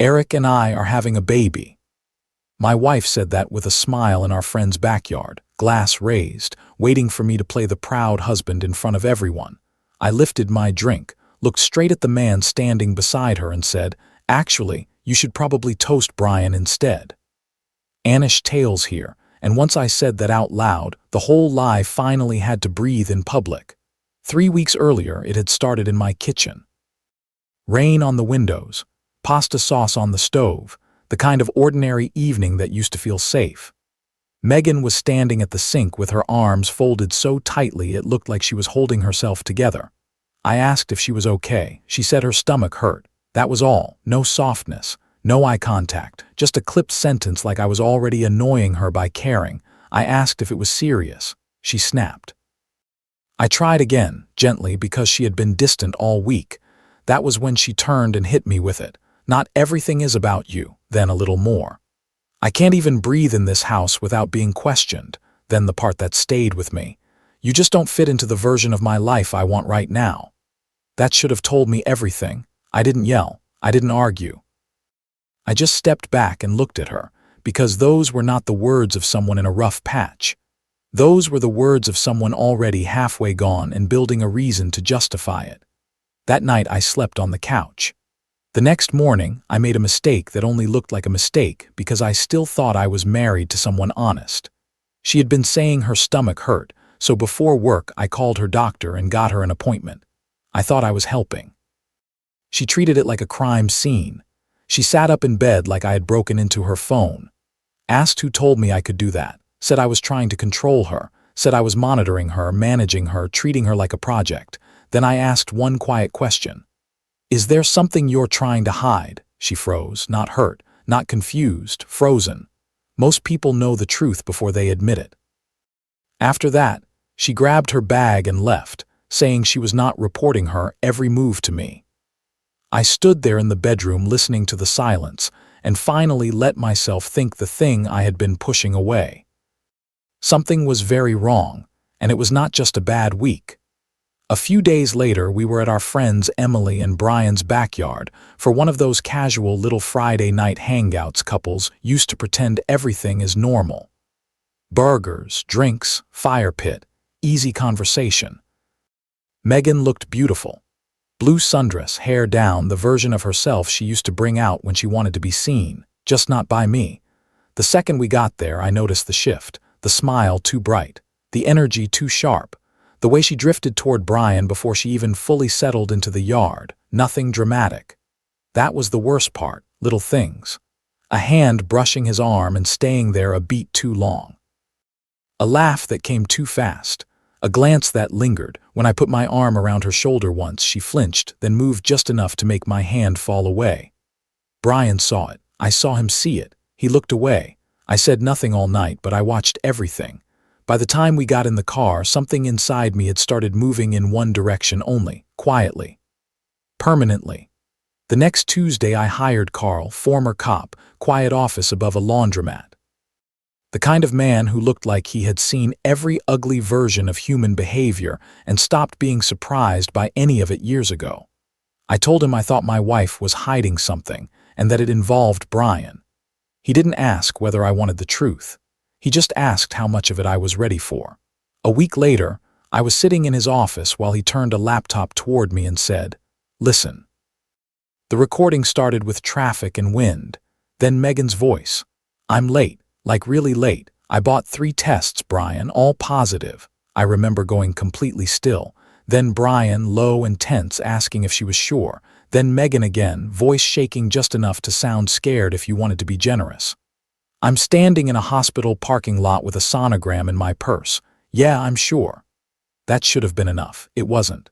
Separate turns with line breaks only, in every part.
Eric and I are having a baby." My wife said that with a smile in our friend's backyard, glass raised, waiting for me to play the proud husband in front of everyone. I lifted my drink, looked straight at the man standing beside her and said, "Actually, you should probably toast Brian instead." Anish tales here, and once I said that out loud, the whole lie finally had to breathe in public. 3 weeks earlier, it had started in my kitchen. Rain on the windows, pasta sauce on the stove, the kind of ordinary evening that used to feel safe. Megan was standing at the sink with her arms folded so tightly it looked like she was holding herself together. I asked if she was okay. She said her stomach hurt. That was all. No softness, no eye contact, just a clipped sentence like I was already annoying her by caring. I asked if it was serious. She snapped. I tried again, gently, because she had been distant all week. That was when she turned and hit me with it. "Not everything is about you," then a little more. "I can't even breathe in this house without being questioned," then the part that stayed with me. "You just don't fit into the version of my life I want right now." That should have told me everything. I didn't yell. I didn't argue. I just stepped back and looked at her, because those were not the words of someone in a rough patch. Those were the words of someone already halfway gone and building a reason to justify it. That night I slept on the couch. The next morning, I made a mistake that only looked like a mistake because I still thought I was married to someone honest. She had been saying her stomach hurt, so before work I called her doctor and got her an appointment. I thought I was helping. She treated it like a crime scene. She sat up in bed like I had broken into her phone. Asked who told me I could do that. Said I was trying to control her. Said I was monitoring her, managing her, treating her like a project. Then I asked one quiet question. "Is there something you're trying to hide?" She froze, not hurt, not confused, frozen. Most people know the truth before they admit it. After that, she grabbed her bag and left, saying she was not reporting her every move to me. I stood there in the bedroom listening to the silence and finally let myself think the thing I had been pushing away. Something was very wrong, and it was not just a bad week. A few days later, we were at our friends Emily and Brian's backyard for one of those casual little Friday night hangouts couples used to pretend everything is normal. Burgers, drinks, fire pit, easy conversation. Megan looked beautiful. Blue sundress, hair down, the version of herself she used to bring out when she wanted to be seen, just not by me. The second we got there, I noticed the shift, the smile too bright, the energy too sharp, the way she drifted toward Brian before she even fully settled into the yard, nothing dramatic. That was the worst part, little things. A hand brushing his arm and staying there a beat too long. A laugh that came too fast. A glance that lingered. When I put my arm around her shoulder once, she flinched, then moved just enough to make my hand fall away. Brian saw it. I saw him see it. He looked away. I said nothing all night, but I watched everything. By the time we got in the car, something inside me had started moving in one direction only, quietly. Permanently. The next Tuesday I hired Carl, former cop, quiet office above a laundromat. The kind of man who looked like he had seen every ugly version of human behavior and stopped being surprised by any of it years ago. I told him I thought my wife was hiding something and that it involved Brian. He didn't ask whether I wanted the truth. He just asked how much of it I was ready for. A week later, I was sitting in his office while he turned a laptop toward me and said, "Listen." The recording started with traffic and wind, then Megan's voice. "I'm late. Like really late. I bought 3 tests, Brian, all positive." I remember going completely still. Then Brian, low and tense, asking if she was sure. Then Megan again, voice shaking just enough to sound scared if you wanted to be generous. "I'm standing in a hospital parking lot with a sonogram in my purse. Yeah, I'm sure." That should have been enough. It wasn't.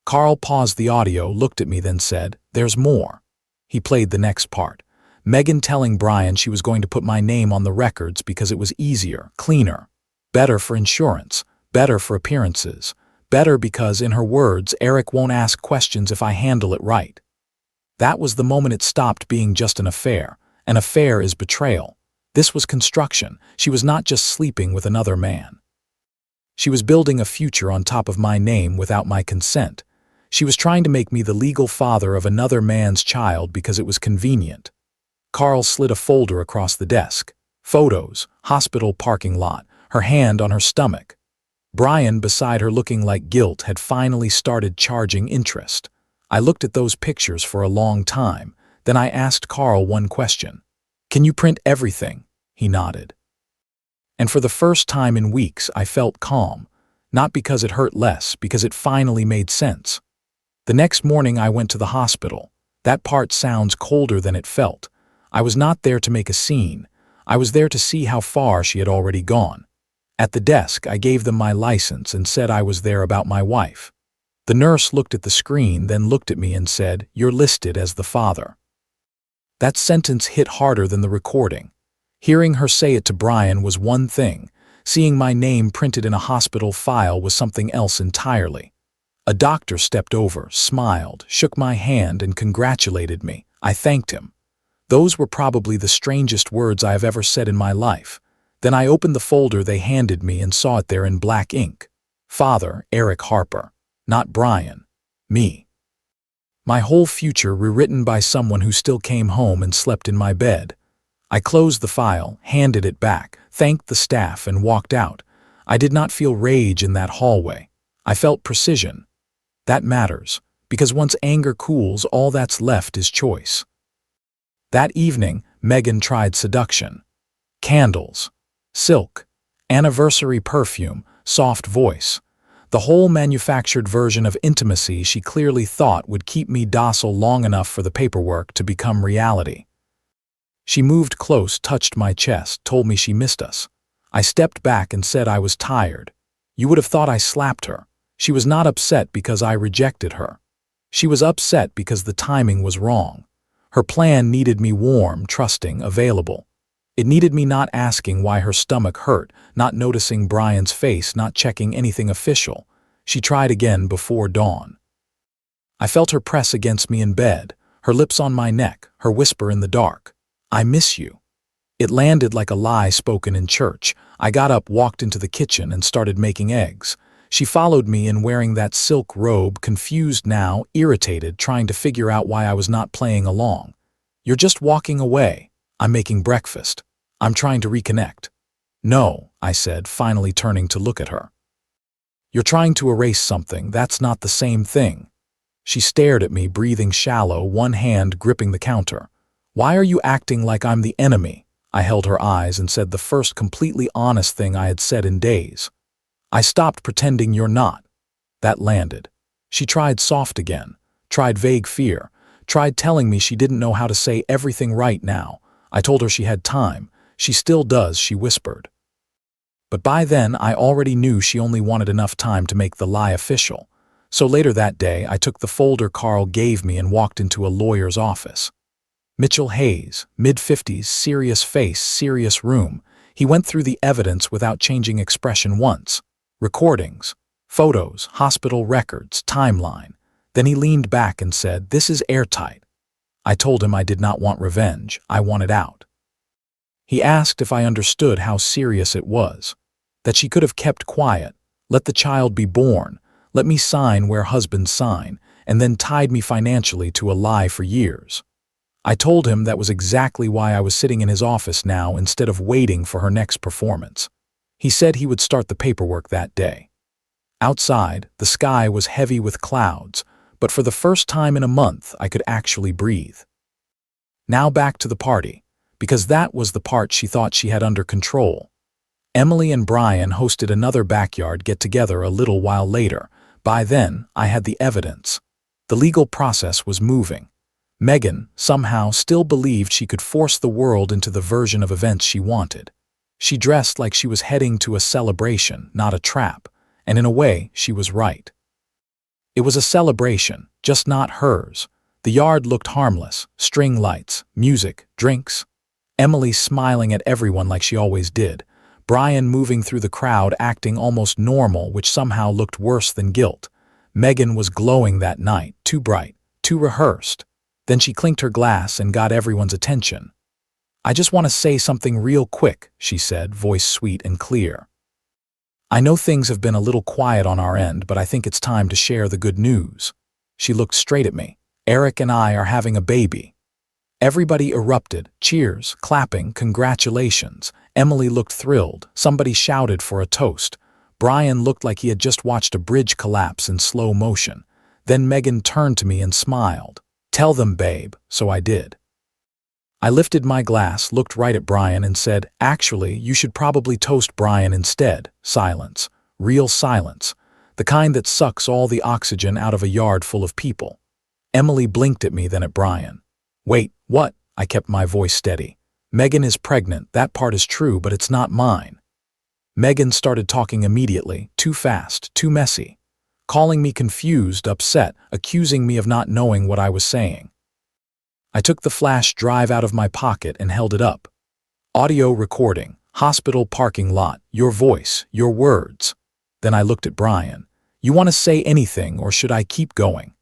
Carl paused the audio, looked at me, then said, "There's more." He played the next part. Megan telling Brian she was going to put my name on the records because it was easier, cleaner, better for insurance, better for appearances, better because, in her words, Eric won't ask questions if I handle it right. That was the moment it stopped being just an affair. An affair is betrayal. This was construction. She was not just sleeping with another man. She was building a future on top of my name without my consent. She was trying to make me the legal father of another man's child because it was convenient. Carl slid a folder across the desk. Photos, hospital parking lot, her hand on her stomach. Brian, beside her looking like guilt, had finally started charging interest. I looked at those pictures for a long time. Then I asked Carl one question. "Can you print everything?" He nodded. And for the first time in weeks, I felt calm. Not because it hurt less, because it finally made sense. The next morning I went to the hospital. That part sounds colder than it felt. I was not there to make a scene. I was there to see how far she had already gone. At the desk, I gave them my license and said I was there about my wife. The nurse looked at the screen, then looked at me and said, "You're listed as the father." That sentence hit harder than the recording. Hearing her say it to Brian was one thing. Seeing my name printed in a hospital file was something else entirely. A doctor stepped over, smiled, shook my hand, and congratulated me. I thanked him. Those were probably the strangest words I have ever said in my life. Then I opened the folder they handed me and saw it there in black ink. Father, Eric Harper. Not Brian. Me. My whole future rewritten by someone who still came home and slept in my bed. I closed the file, handed it back, thanked the staff, and walked out. I did not feel rage in that hallway. I felt precision. That matters, because once anger cools, all that's left is choice. That evening, Megan tried seduction. Candles. Silk. Anniversary perfume. Soft voice. The whole manufactured version of intimacy she clearly thought would keep me docile long enough for the paperwork to become reality. She moved close, touched my chest, told me she missed us. I stepped back and said I was tired. You would have thought I slapped her. She was not upset because I rejected her. She was upset because the timing was wrong. Her plan needed me warm, trusting, available. It needed me not asking why her stomach hurt, not noticing Brian's face, not checking anything official. She tried again before dawn. I felt her press against me in bed, her lips on my neck, her whisper in the dark. "I miss you." It landed like a lie spoken in church. I got up, walked into the kitchen, and started making eggs. She followed me in wearing that silk robe, confused now, irritated, trying to figure out why I was not playing along. "You're just walking away." "I'm making breakfast. I'm trying to reconnect." "No," I said, finally turning to look at her. "You're trying to erase something. That's not the same thing." She stared at me, breathing shallow, one hand gripping the counter. "Why are you acting like I'm the enemy?" I held her eyes and said the first completely honest thing I had said in days. "I stopped pretending you're not." That landed. She tried soft again, tried vague fear, tried telling me she didn't know how to say everything right now. I told her she had time. "She still does," she whispered. But by then, I already knew she only wanted enough time to make the lie official. So later that day, I took the folder Carl gave me and walked into a lawyer's office. Mitchell Hayes, mid-50s, serious face, serious room. He went through the evidence without changing expression once. Recordings, photos, hospital records, timeline. Then he leaned back and said, "This is airtight." I told him I did not want revenge. I wanted out. He asked if I understood how serious it was. That she could have kept quiet, let the child be born, let me sign where husbands sign, and then tied me financially to a lie for years. I told him that was exactly why I was sitting in his office now instead of waiting for her next performance. He said he would start the paperwork that day. Outside, the sky was heavy with clouds, but for the first time in a month, I could actually breathe. Now back to the party, because that was the part she thought she had under control. Emily and Brian hosted another backyard get-together a little while later. By then, I had the evidence. The legal process was moving. Megan, somehow, still believed she could force the world into the version of events she wanted. She dressed like she was heading to a celebration, not a trap, and in a way, she was right. It was a celebration, just not hers. The yard looked harmless, string lights, music, drinks. Emily smiling at everyone like she always did. Brian moving through the crowd acting almost normal, which somehow looked worse than guilt. Megan was glowing that night, too bright, too rehearsed. Then she clinked her glass and got everyone's attention. "I just want to say something real quick," she said, voice sweet and clear. "I know things have been a little quiet on our end, but I think it's time to share the good news." She looked straight at me. "Eric and I are having a baby." Everybody erupted, cheers, clapping, congratulations. Emily looked thrilled. Somebody shouted for a toast. Brian looked like he had just watched a bridge collapse in slow motion. Then Megan turned to me and smiled. "Tell them, babe," so I did. I lifted my glass, looked right at Brian and said, "Actually, you should probably toast Brian instead." Silence. Real silence. The kind that sucks all the oxygen out of a yard full of people. Emily blinked at me, then at Brian. "Wait, what?" I kept my voice steady. "Megan is pregnant, that part is true, but it's not mine." Megan started talking immediately, too fast, too messy, calling me confused, upset, accusing me of not knowing what I was saying. I took the flash drive out of my pocket and held it up. Audio recording, hospital parking lot, your voice, your words. Then I looked at Brian. "You want to say anything, or should I keep going?"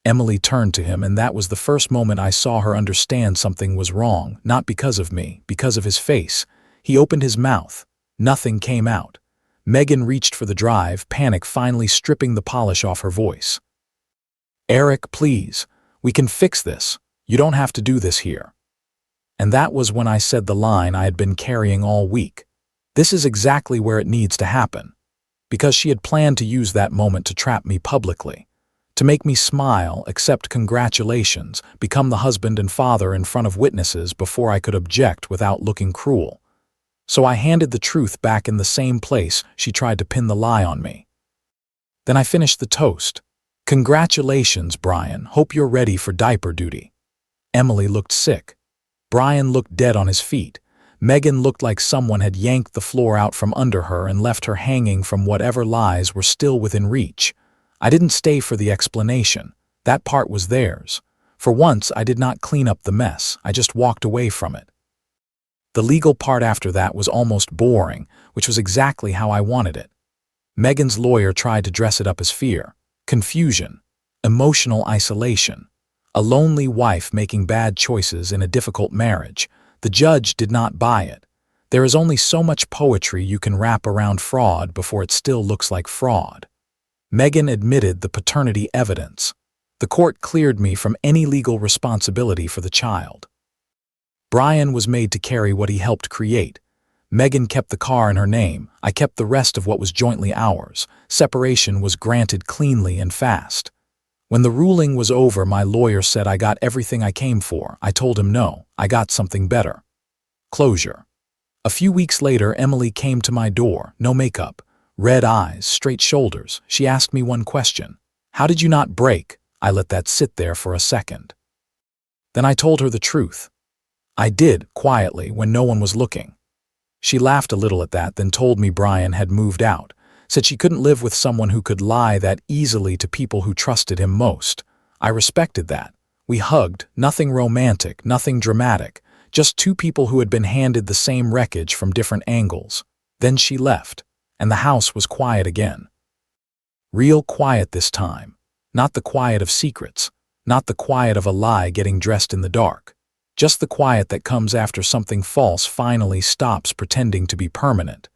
Emily turned to him, and that was the first moment I saw her understand something was wrong, not because of me, because of his face. He opened his mouth. Nothing came out. Megan reached for the drive, panic finally stripping the polish off her voice. "Eric, please. We can fix this. You don't have to do this here." And that was when I said the line I had been carrying all week. This is exactly where it needs to happen. Because she had planned to use that moment to trap me publicly. To make me smile, accept congratulations, become the husband and father in front of witnesses before I could object without looking cruel. So I handed the truth back in the same place she tried to pin the lie on me. Then I finished the toast. "Congratulations, Brian. Hope you're ready for diaper duty." Emily looked sick. Brian looked dead on his feet. Megan looked like someone had yanked the floor out from under her and left her hanging from whatever lies were still within reach. I didn't stay for the explanation. That part was theirs. For once, I did not clean up the mess. I just walked away from it. The legal part after that was almost boring, which was exactly how I wanted it. Megan's lawyer tried to dress it up as fear, confusion, emotional isolation. A lonely wife making bad choices in a difficult marriage. The judge did not buy it. There is only so much poetry you can wrap around fraud before it still looks like fraud. Megan admitted the paternity evidence. The court cleared me from any legal responsibility for the child. Brian was made to carry what he helped create. Megan kept the car in her name. I kept the rest of what was jointly ours. Separation was granted cleanly and fast. When the ruling was over, my lawyer said I got everything I came for. I told him no, I got something better. Closure. A few weeks later, Emily came to my door, no makeup, red eyes, straight shoulders. She asked me one question. "How did you not break?" I let that sit there for a second. Then I told her the truth. I did, quietly, when no one was looking. She laughed a little at that, then told me Brian had moved out. Said she couldn't live with someone who could lie that easily to people who trusted him most. I respected that. We hugged, nothing romantic, nothing dramatic, just two people who had been handed the same wreckage from different angles. Then she left, and the house was quiet again. Real quiet this time. Not the quiet of secrets, not the quiet of a lie getting dressed in the dark. Just the quiet that comes after something false finally stops pretending to be permanent.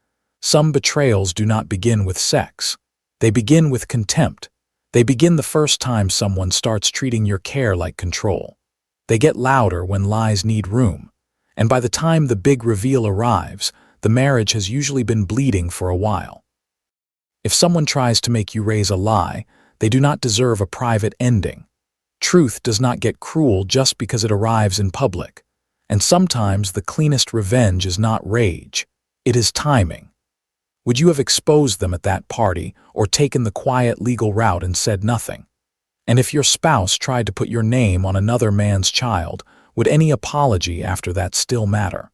Some betrayals do not begin with sex. They begin with contempt. They begin the first time someone starts treating your care like control. They get louder when lies need room. And by the time the big reveal arrives, the marriage has usually been bleeding for a while. If someone tries to make you raise a lie, they do not deserve a private ending. Truth does not get cruel just because it arrives in public. And sometimes the cleanest revenge is not rage. It is timing. Would you have exposed them at that party or taken the quiet legal route and said nothing? And if your spouse tried to put your name on another man's child, would any apology after that still matter?